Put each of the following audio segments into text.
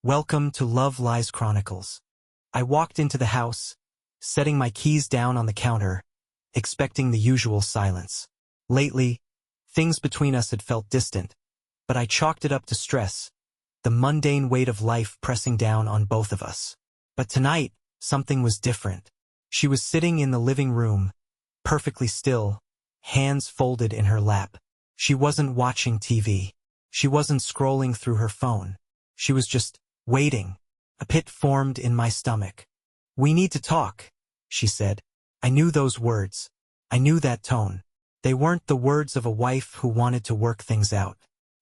Welcome to Love Lies Chronicles. I walked into the house, setting my keys down on the counter, expecting the usual silence. Lately, things between us had felt distant, but I chalked it up to stress, the mundane weight of life pressing down on both of us. But tonight, something was different. She was sitting in the living room, perfectly still, hands folded in her lap. She wasn't watching TV. She wasn't scrolling through her phone. She was just waiting. A pit formed in my stomach. "We need to talk," she said. I knew those words. I knew that tone. They weren't the words of a wife who wanted to work things out.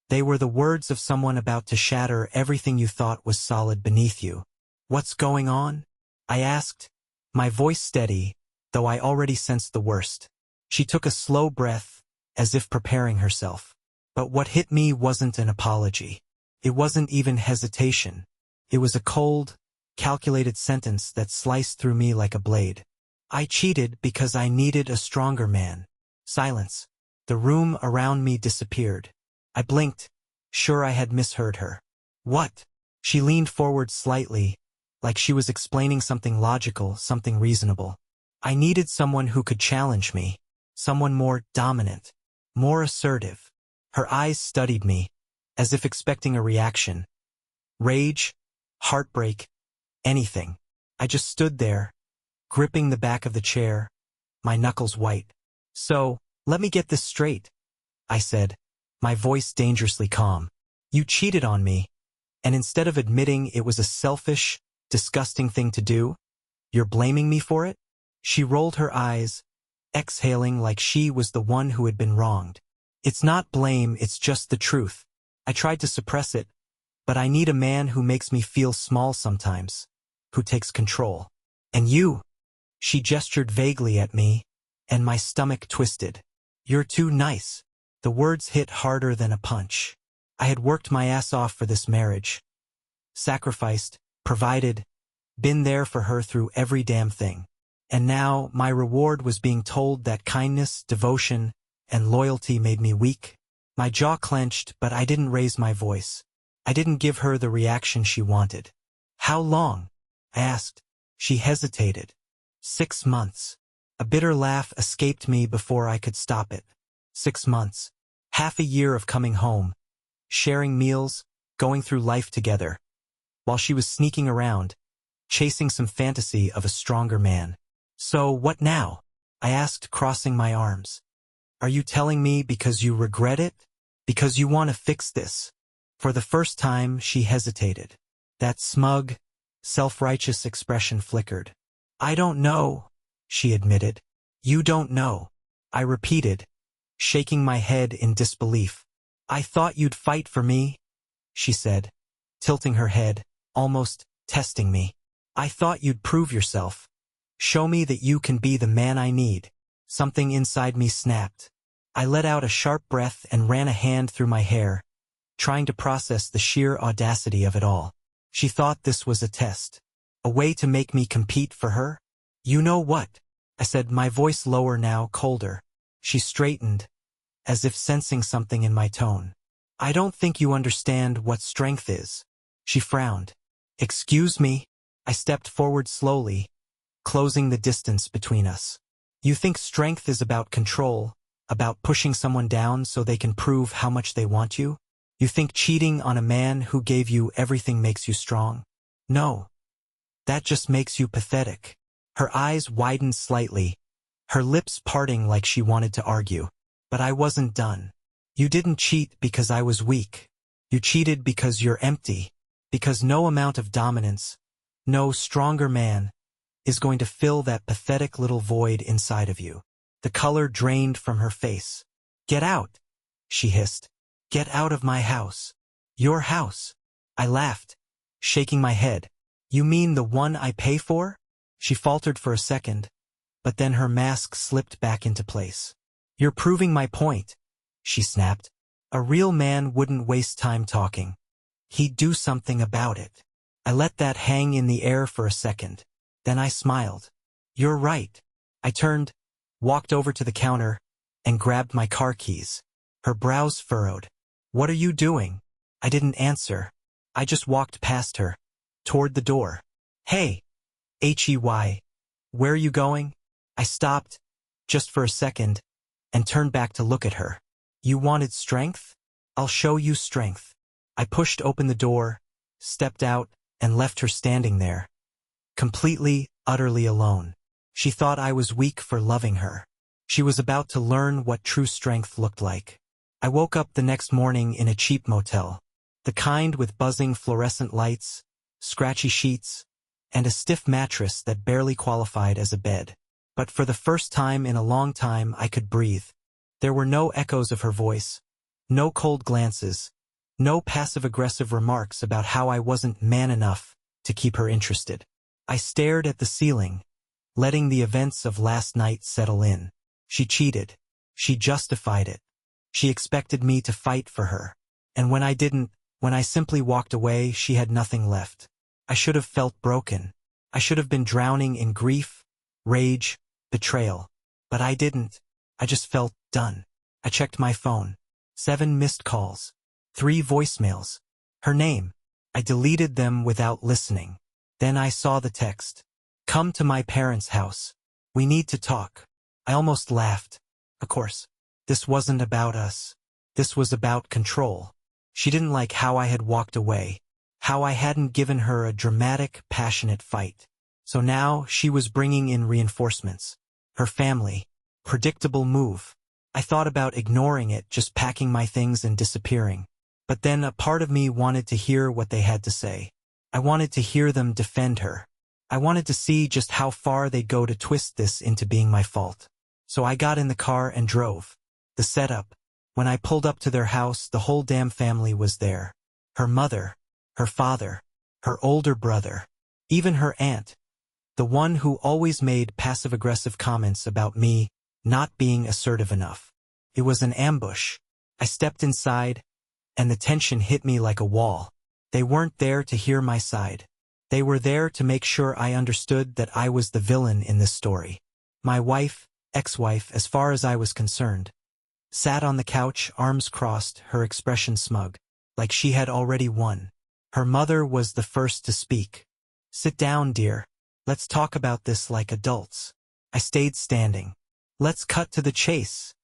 They were the words of someone about to shatter everything you thought was solid beneath you. "What's going on?" I asked, my voice steady, though I already sensed the worst. She took a slow breath, as if preparing herself. But what hit me wasn't an apology. It wasn't even hesitation. It was a cold, calculated sentence that sliced through me like a blade. "I cheated because I needed a stronger man." Silence. The room around me disappeared. I blinked, sure I had misheard her. "What?" She leaned forward slightly, like she was explaining something logical, something reasonable. "I needed someone who could challenge me, someone more dominant, more assertive." Her eyes studied me, as if expecting a reaction. Rage, heartbreak, anything. I just stood there, gripping the back of the chair, my knuckles white. "So, let me get this straight," I said, my voice dangerously calm. "You cheated on me, and instead of admitting it was a selfish, disgusting thing to do, you're blaming me for it?" She rolled her eyes, exhaling like she was the one who had been wronged. "It's not blame, it's just the truth. I tried to suppress it, but I need a man who makes me feel small sometimes, who takes control. And you," she gestured vaguely at me, and my stomach twisted. "You're too nice." The words hit harder than a punch. I had worked my ass off for this marriage. Sacrificed, provided, been there for her through every damn thing. And now my reward was being told that kindness, devotion, and loyalty made me weak. My jaw clenched, but I didn't raise my voice. I didn't give her the reaction she wanted. "How long?" I asked. She hesitated. 6 months. A bitter laugh escaped me before I could stop it. 6 months. Half a year of coming home, sharing meals, going through life together, while she was sneaking around, chasing some fantasy of a stronger man. "So what now?" I asked, crossing my arms. "Are you telling me because you regret it? Because you want to fix this?" For the first time, she hesitated. That smug, self-righteous expression flickered. "I don't know," she admitted. "You don't know," I repeated, shaking my head in disbelief. "I thought you'd fight for me," she said, tilting her head, almost testing me. "I thought you'd prove yourself. Show me that you can be the man I need." Something inside me snapped. I let out a sharp breath and ran a hand through my hair, trying to process the sheer audacity of it all. She thought this was a test, a way to make me compete for her? "You know what?" I said, my voice lower now, colder. She straightened, as if sensing something in my tone. "I don't think you understand what strength is." She frowned. "Excuse me?" I stepped forward slowly, closing the distance between us. "You think strength is about control, about pushing someone down so they can prove how much they want you? You think cheating on a man who gave you everything makes you strong? No. That just makes you pathetic." Her eyes widened slightly, her lips parting like she wanted to argue. But I wasn't done. "You didn't cheat because I was weak. You cheated because you're empty, because no amount of dominance, no stronger man, is going to fill that pathetic little void inside of you." The color drained from her face. "Get out," she hissed. "Get out of my house." "Your house?" I laughed, shaking my head. "You mean the one I pay for?" She faltered for a second, but then her mask slipped back into place. "You're proving my point," she snapped. "A real man wouldn't waste time talking. He'd do something about it." I let that hang in the air for a second. Then I smiled. "You're right." I turned, walked over to the counter, and grabbed my car keys. Her brows furrowed. "What are you doing?" I didn't answer. I just walked past her, toward the door. Hey, Hey, where are you going? I stopped, just for a second, and turned back to look at her. You wanted strength? I'll show you strength. I pushed open the door, stepped out, and left her standing there, completely, utterly alone. She thought I was weak for loving her. She was about to learn what true strength looked like. I woke up the next morning in a cheap motel, the kind with buzzing fluorescent lights, scratchy sheets, and a stiff mattress that barely qualified as a bed. But for the first time in a long time I could breathe. There were no echoes of her voice, no cold glances, no passive-aggressive remarks about how I wasn't man enough to keep her interested. I stared at the ceiling, letting the events of last night settle in. She cheated. She justified it. She expected me to fight for her. And when I didn't, when I simply walked away, she had nothing left. I should have felt broken. I should have been drowning in grief, rage, betrayal. But I didn't. I just felt done. I checked my phone. 7 missed calls. 3 voicemails. Her name. I deleted them without listening. Then I saw the text. Come to my parents' house. We need to talk. I almost laughed. Of course, this wasn't about us. This was about control. She didn't like how I had walked away, how I hadn't given her a dramatic, passionate fight. So now she was bringing in reinforcements. Her family. Predictable move. I thought about ignoring it, just packing my things and disappearing. But then a part of me wanted to hear what they had to say. I wanted to hear them defend her. I wanted to see just how far they'd go to twist this into being my fault. So I got in the car and drove. The setup. When I pulled up to their house, the whole damn family was there. Her mother, her father, her older brother, even her aunt. The one who always made passive-aggressive comments about me not being assertive enough. It was an ambush. I stepped inside, and the tension hit me like a wall. They weren't there to hear my side. They were there to make sure I understood that I was the villain in this story. My wife, ex-wife, as far as I was concerned, sat on the couch, arms crossed, her expression smug, like she had already won. Her mother was the first to speak. Sit down, dear. Let's talk about this like adults. I stayed standing. Let's cut to the chase,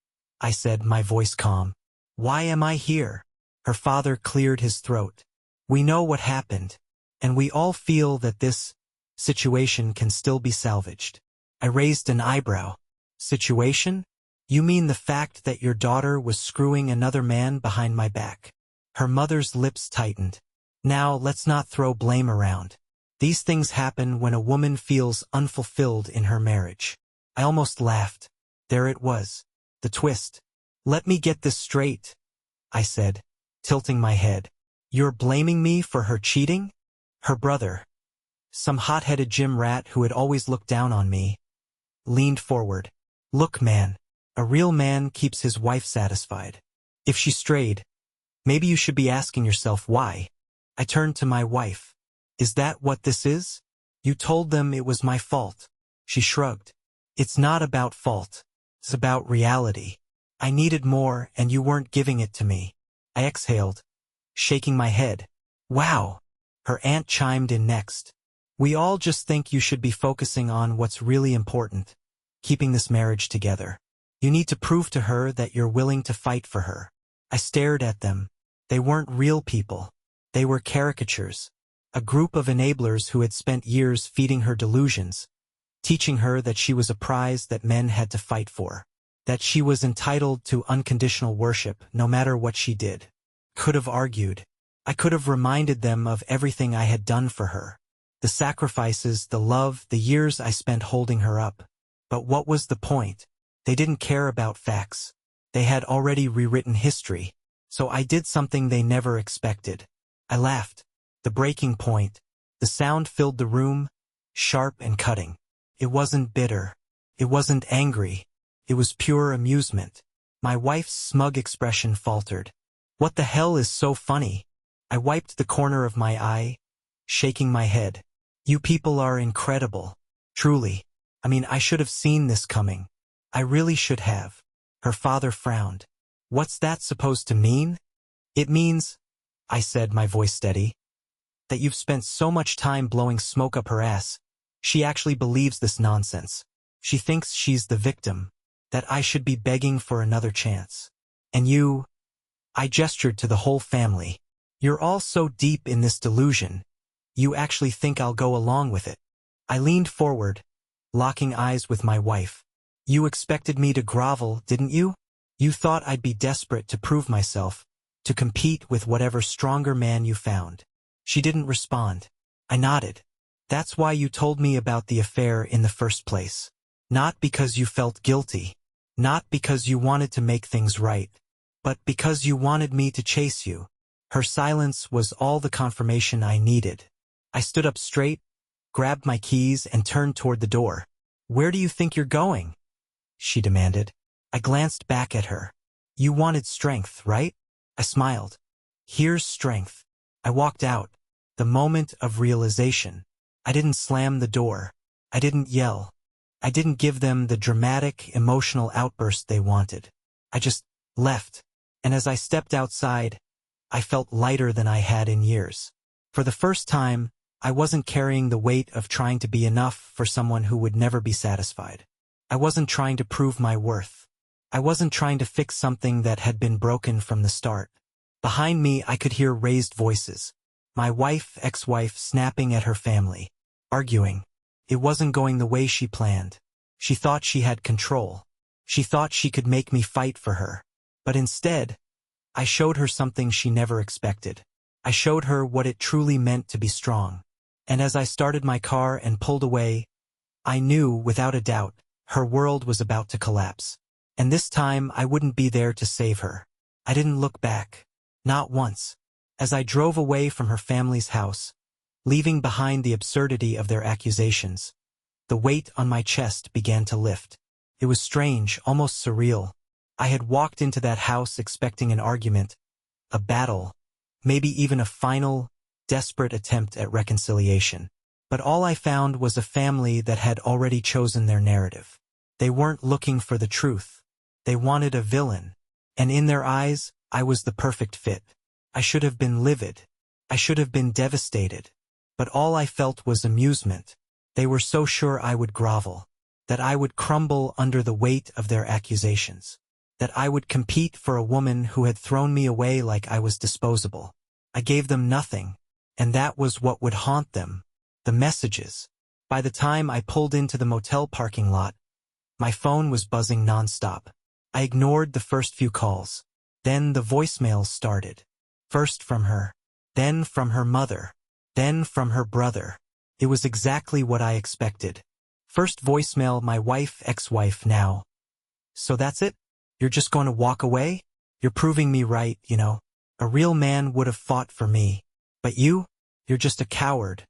I said, my voice calm. Why am I here? Her father cleared his throat. We know what happened, and we all feel that this situation can still be salvaged. I raised an eyebrow. Situation? You mean the fact that your daughter was screwing another man behind my back? Her mother's lips tightened. Now, let's not throw blame around. These things happen when a woman feels unfulfilled in her marriage. I almost laughed. There it was. The twist. Let me get this straight, I said, tilting my head. You're blaming me for her cheating? Her brother, some hot-headed gym rat who had always looked down on me, leaned forward. Look, man, a real man keeps his wife satisfied. If she strayed, maybe you should be asking yourself why. I turned to my wife. Is that what this is? You told them it was my fault. She shrugged. It's not about fault. It's about reality. I needed more, and you weren't giving it to me. I exhaled, shaking my head. Wow. Her aunt chimed in next. We all just think you should be focusing on what's really important, keeping this marriage together. You need to prove to her that you're willing to fight for her. I stared at them. They weren't real people. They were caricatures. A group of enablers who had spent years feeding her delusions, teaching her that she was a prize that men had to fight for, that she was entitled to unconditional worship no matter what she did. Could have argued. I could have reminded them of everything I had done for her. The sacrifices, the love, the years I spent holding her up. But what was the point? They didn't care about facts. They had already rewritten history. So I did something they never expected. I laughed. The breaking point. The sound filled the room, sharp and cutting. It wasn't bitter. It wasn't angry. It was pure amusement. My wife's smug expression faltered. What the hell is so funny? I wiped the corner of my eye, shaking my head. You people are incredible. Truly. I mean, I should have seen this coming. I really should have. Her father frowned. What's that supposed to mean? It means, I said, my voice steady, that you've spent so much time blowing smoke up her ass. She actually believes this nonsense. She thinks she's the victim, that I should be begging for another chance. And you, I gestured to the whole family. You're all so deep in this delusion, you actually think I'll go along with it. I leaned forward, locking eyes with my wife. You expected me to grovel, didn't you? You thought I'd be desperate to prove myself, to compete with whatever stronger man you found. She didn't respond. I nodded. That's why you told me about the affair in the first place. Not because you felt guilty. Not because you wanted to make things right. But because you wanted me to chase you. Her silence was all the confirmation I needed. I stood up straight, grabbed my keys, and turned toward the door. Where do you think you're going? She demanded. I glanced back at her. You wanted strength, right? I smiled. Here's strength. I walked out. The moment of realization. I didn't slam the door. I didn't yell. I didn't give them the dramatic, emotional outburst they wanted. I just left. And as I stepped outside, I felt lighter than I had in years. For the first time, I wasn't carrying the weight of trying to be enough for someone who would never be satisfied. I wasn't trying to prove my worth. I wasn't trying to fix something that had been broken from the start. Behind me, I could hear raised voices. My wife, ex-wife, snapping at her family, arguing. It wasn't going the way she planned. She thought she had control. She thought she could make me fight for her. But instead, I showed her something she never expected. I showed her what it truly meant to be strong. And as I started my car and pulled away, I knew, without a doubt, her world was about to collapse. And this time, I wouldn't be there to save her. I didn't look back. Not once. As I drove away from her family's house, leaving behind the absurdity of their accusations, the weight on my chest began to lift. It was strange, almost surreal. I had walked into that house expecting an argument, a battle, maybe even a final, desperate attempt at reconciliation. But all I found was a family that had already chosen their narrative. They weren't looking for the truth. They wanted a villain. And in their eyes, I was the perfect fit. I should have been livid. I should have been devastated. But all I felt was amusement. They were so sure I would grovel, that I would crumble under the weight of their accusations, that I would compete for a woman who had thrown me away like I was disposable. I gave them nothing, and that was what would haunt them, the messages. By the time I pulled into the motel parking lot, my phone was buzzing nonstop. I ignored the first few calls. Then the voicemails started. First from her, then from her mother, then from her brother. It was exactly what I expected. First voicemail, my wife, ex-wife now. So that's it? You're just going to walk away? You're proving me right, you know. A real man would have fought for me. But you're just a coward,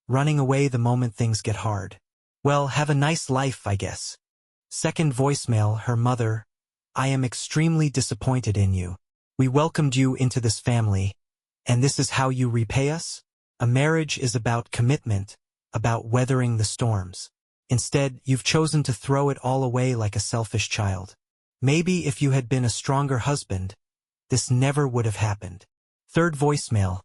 running away the moment things get hard. Well, have a nice life, I guess. Second voicemail, her mother. I am extremely disappointed in you. We welcomed you into this family, and this is how you repay us? A marriage is about commitment, about weathering the storms. Instead, you've chosen to throw it all away like a selfish child. Maybe if you had been a stronger husband, this never would have happened. Third voicemail.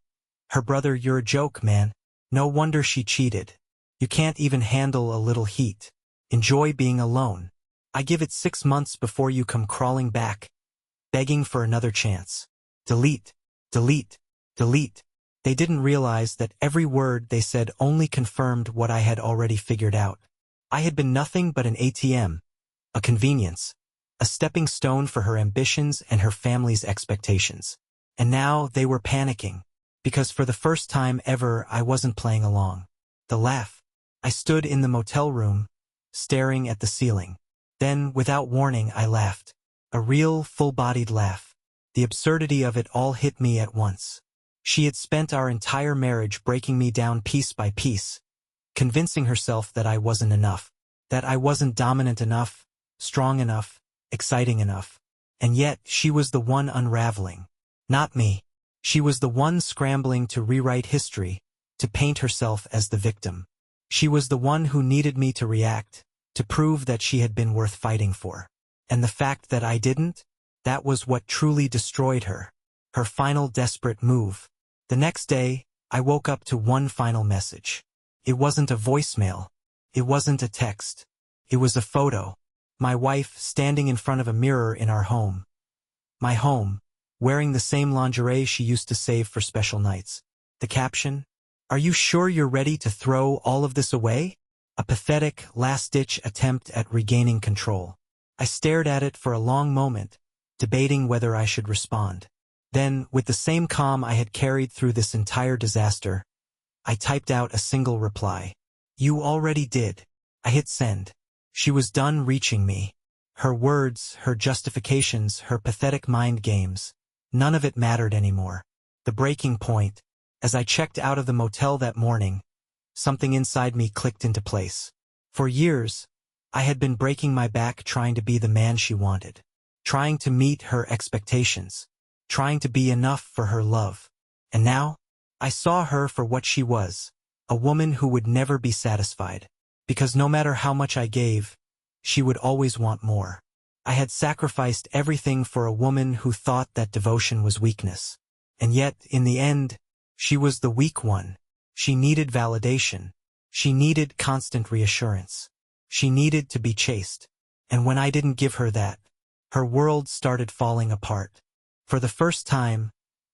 Her brother, you're a joke, man. No wonder she cheated. You can't even handle a little heat. Enjoy being alone. I give it 6 months before you come crawling back, begging for another chance. Delete, delete, delete. They didn't realize that every word they said only confirmed what I had already figured out. I had been nothing but an ATM, a convenience, a stepping stone for her ambitions and her family's expectations. And now they were panicking, because for the first time ever I wasn't playing along. The laugh. I stood in the motel room, staring at the ceiling. Then, without warning, I laughed. A real, full-bodied laugh. The absurdity of it all hit me at once. She had spent our entire marriage breaking me down piece by piece, convincing herself that I wasn't enough, that I wasn't dominant enough, strong enough, exciting enough. And yet, she was the one unraveling. Not me. She was the one scrambling to rewrite history, to paint herself as the victim. She was the one who needed me to react, to prove that she had been worth fighting for. And the fact that I didn't, that was what truly destroyed her. Her final desperate move. The next day, I woke up to one final message. It wasn't a voicemail. It wasn't a text. It was a photo. My wife standing in front of a mirror in our home. My home, wearing the same lingerie she used to save for special nights. The caption, "Are you sure you're ready to throw all of this away?" A pathetic, last-ditch attempt at regaining control. I stared at it for a long moment, debating whether I should respond. Then, with the same calm I had carried through this entire disaster, I typed out a single reply. "You already did." I hit send. She was done reaching me. Her words, her justifications, her pathetic mind games. None of it mattered anymore. The breaking point, as I checked out of the motel that morning, something inside me clicked into place. For years, I had been breaking my back trying to be the man she wanted, trying to meet her expectations, trying to be enough for her love. And now, I saw her for what she was, a woman who would never be satisfied, because no matter how much I gave, she would always want more. I had sacrificed everything for a woman who thought that devotion was weakness. And yet, in the end, she was the weak one. She needed validation. She needed constant reassurance. She needed to be chased. And when I didn't give her that, her world started falling apart. For the first time,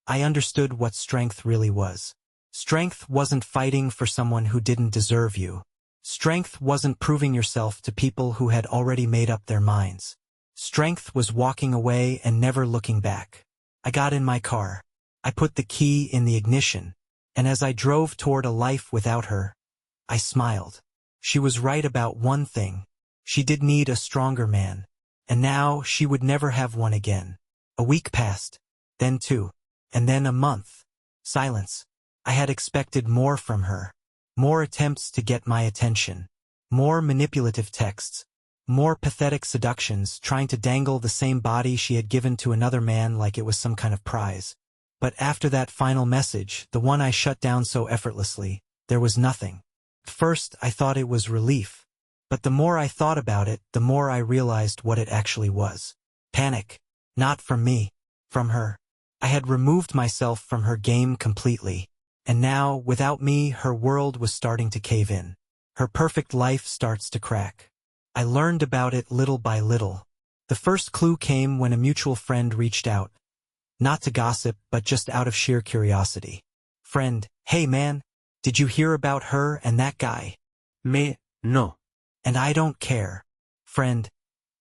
I understood what strength really was. Strength wasn't fighting for someone who didn't deserve you. Strength wasn't proving yourself to people who had already made up their minds. Strength was walking away and never looking back. I got in my car. I put the key in the ignition, and as I drove toward a life without her, I smiled. She was right about one thing. She did need a stronger man, and now she would never have one again. A week passed, then 2, and then a month. Silence. I had expected more from her. More attempts to get my attention. More manipulative texts. More pathetic seductions, trying to dangle the same body she had given to another man like it was some kind of prize. But after that final message, the one I shut down so effortlessly, there was nothing. At first, I thought it was relief. But the more I thought about it, the more I realized what it actually was. Panic. Not from me. From her. I had removed myself from her game completely. And now, without me, her world was starting to cave in. Her perfect life starts to crack. I learned about it little by little. The first clue came when a mutual friend reached out. Not to gossip, but just out of sheer curiosity. Friend, "Hey man, did you hear about her and that guy?" No. "And I don't care." Friend,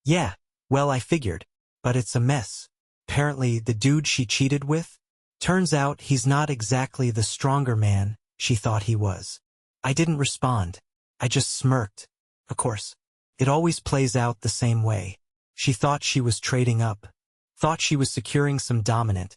"Yeah, well I figured, but it's a mess. Apparently the dude she cheated with, turns out he's not exactly the stronger man she thought he was." I didn't respond. I just smirked. Of course, it always plays out the same way. She thought she was trading up. Thought she was securing some dominant,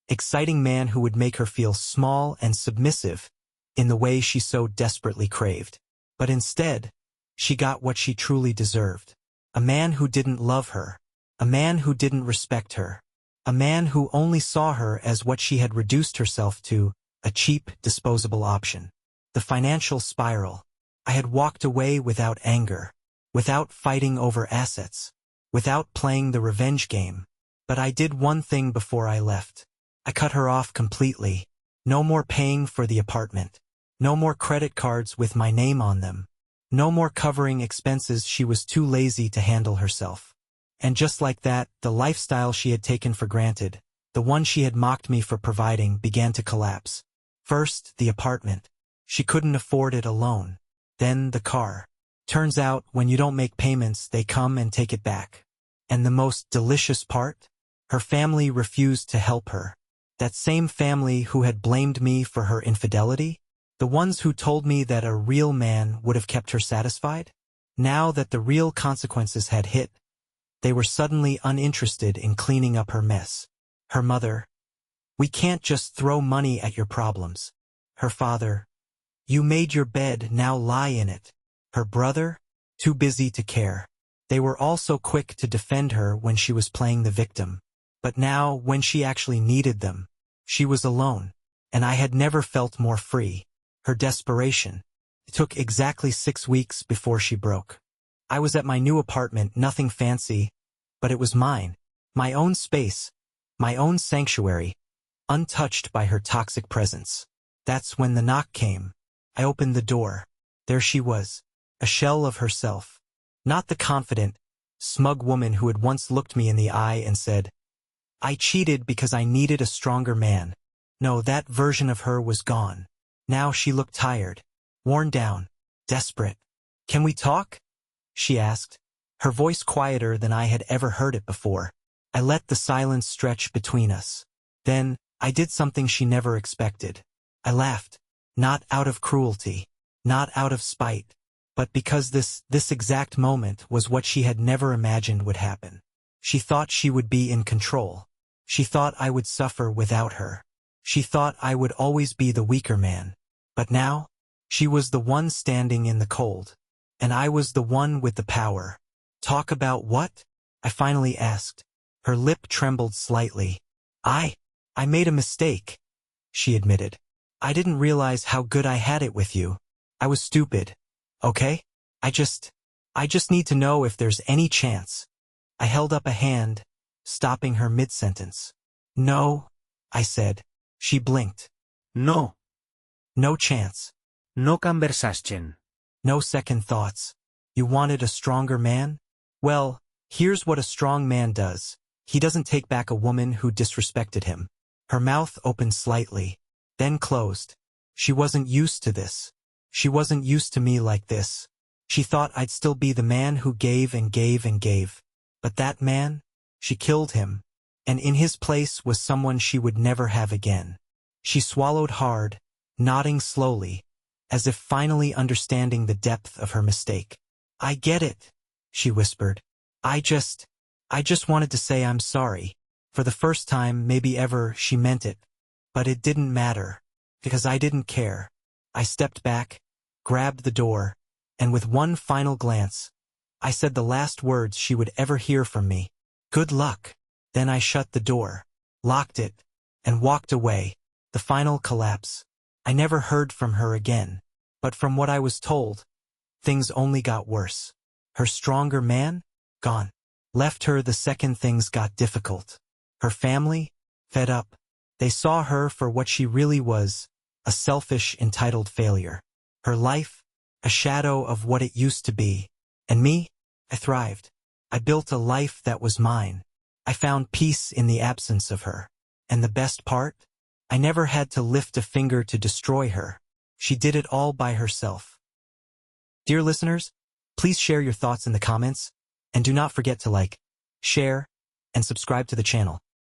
exciting man who would make her feel small and submissive in the way she so desperately craved. But instead, she got what she truly deserved. A man who didn't love her. A man who didn't respect her. A man who only saw her as what she had reduced herself to, a cheap, disposable option. The financial spiral. I had walked away without anger, without fighting over assets, without playing the revenge game. But I did one thing before I left. I cut her off completely. No more paying for the apartment. No more credit cards with my name on them. No more covering expenses she was too lazy to handle herself. And just like that, the lifestyle she had taken for granted, the one she had mocked me for providing, began to collapse. First, the apartment. She couldn't afford it alone. Then the car. Turns out, when you don't make payments, they come and take it back. And the most delicious part? Her family refused to help her. That same family who had blamed me for her infidelity? The ones who told me that a real man would have kept her satisfied? Now that the real consequences had hit, they were suddenly uninterested in cleaning up her mess. Her mother, "We can't just throw money at your problems." Her father, "You made your bed, now lie in it." Her brother, too busy to care. They were all so quick to defend her when she was playing the victim. But now, when she actually needed them, she was alone, and I had never felt more free. Her desperation. It took exactly 6 weeks before she broke. I was at my new apartment, nothing fancy, but it was mine. My own space, my own sanctuary, untouched by her toxic presence. That's when the knock came. I opened the door. There she was, a shell of herself. Not the confident, smug woman who had once looked me in the eye and said, "I cheated because I needed a stronger man." No, that version of her was gone. Now she looked tired, worn down, desperate. "Can we talk?" she asked, her voice quieter than I had ever heard it before. I let the silence stretch between us. Then, I did something she never expected. I laughed, not out of cruelty, not out of spite, but because this exact moment was what she had never imagined would happen. She thought she would be in control. She thought I would suffer without her. She thought I would always be the weaker man. But now, she was the one standing in the cold. And I was the one with the power. "Talk about what?" I finally asked. Her lip trembled slightly. I made a mistake," she admitted. "I didn't realize how good I had it with you. I was stupid. Okay? I just need to know if there's any chance." I held up a hand, stopping her mid-sentence. "No," I said. She blinked. No. "No chance. No conversation. No second thoughts. You wanted a stronger man? Well, here's what a strong man does. He doesn't take back a woman who disrespected him." Her mouth opened slightly, then closed. She wasn't used to this. She wasn't used to me like this. She thought I'd still be the man who gave and gave and gave. But that man? She killed him. And in his place was someone she would never have again. She swallowed hard, nodding slowly, as if finally understanding the depth of her mistake. "I get it," she whispered. I just wanted to say I'm sorry." For the first time, maybe ever, she meant it. But it didn't matter, because I didn't care. I stepped back, grabbed the door, and with one final glance, I said the last words she would ever hear from me. "Good luck." Then I shut the door, locked it, and walked away. The final collapse. I never heard from her again. But from what I was told, things only got worse. Her stronger man? Gone. Left her the second things got difficult. Her family? Fed up. They saw her for what she really was, a selfish, entitled failure. Her life? A shadow of what it used to be. And me? I thrived. I built a life that was mine. I found peace in the absence of her. And the best part? I never had to lift a finger to destroy her. She did it all by herself. Dear listeners, please share your thoughts in the comments, and do not forget to like, share, and subscribe to the channel.